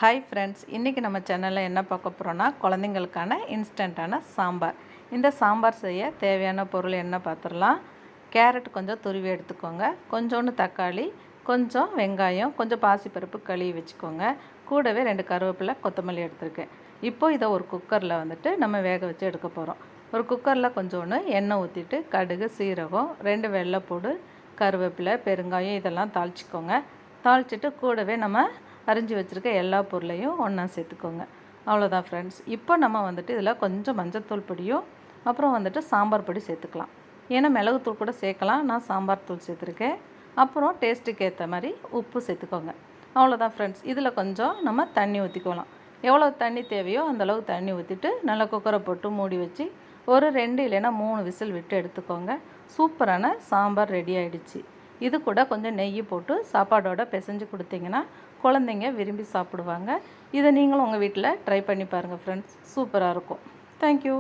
Hi friends, இன்றைக்கி நம்ம சேனலில் என்ன பார்க்க போகிறோன்னா குழந்தைங்களுக்கான இன்ஸ்டண்ட்டான சாம்பார். இந்த சாம்பார் செய்ய தேவையான பொருள் என்ன பார்த்துடலாம். கேரட் கொஞ்சம் துருவி எடுத்துக்கோங்க, கொஞ்சோண்டு தக்காளி, கொஞ்சம் வெங்காயம், கொஞ்சம் பாசிப்பருப்பு கழுவி வச்சுக்கோங்க. கூடவே 2 கருவேப்பிலை, கொத்தமல்லி எடுத்துருக்கேன். இப்போது இதை ஒரு குக்கரில் நம்ம வேக வச்சு எடுக்க போகிறோம். ஒரு குக்கரில் கொஞ்சோண்டு எண்ணெய் ஊற்றிட்டு கடுகு, சீரகம், 2 வெள்ளைப்பூடு, கருவேப்பிலை, பெருங்காயம் இதெல்லாம் தாளிச்சிக்கோங்க. தாளிச்சிட்டு கூடவே நம்ம அரிஞ்சு வச்சுருக்க எல்லா பொருளையும் ஒன்றா சேர்த்துக்கோங்க. அவ்வளோதான் ஃப்ரெண்ட்ஸ். இப்போ நம்ம இதில் கொஞ்சம் மஞ்சள்தூள் பொடியும் அப்புறம் சாம்பார் பொடி சேர்த்துக்கலாம். ஏன்னா மிளகுத்தூள் கூட சேர்க்கலாம், நான் சாம்பார் தூள் சேர்த்துருக்கேன். அப்புறம் டேஸ்ட்டுக்கு ஏற்ற மாதிரி உப்பு சேர்த்துக்கோங்க. அவ்வளோதான் ஃப்ரெண்ட்ஸ். இதில் கொஞ்சம் நம்ம தண்ணி ஊற்றிக்கலாம். எவ்வளோ தண்ணி தேவையோ அந்தளவு தண்ணி ஊற்றிட்டு நல்லா குக்கரை போட்டு மூடி வச்சு ஒரு 2 இல்லைன்னா 3 விசில் விட்டு எடுத்துக்கோங்க. சூப்பரான சாம்பார் ரெடி ஆகிடுச்சு. இது கூட கொஞ்சம் நெய் போட்டு சாப்பாடோடு பிசைஞ்சு கொடுத்தீங்கன்னா குழந்தைங்க விரும்பி சாப்பிடுவாங்க. இதை நீங்களும் உங்கள் வீட்டில் ட்ரை பண்ணி பாருங்கள் ஃப்ரெண்ட்ஸ். சூப்பராக இருக்கும். தேங்க்யூ.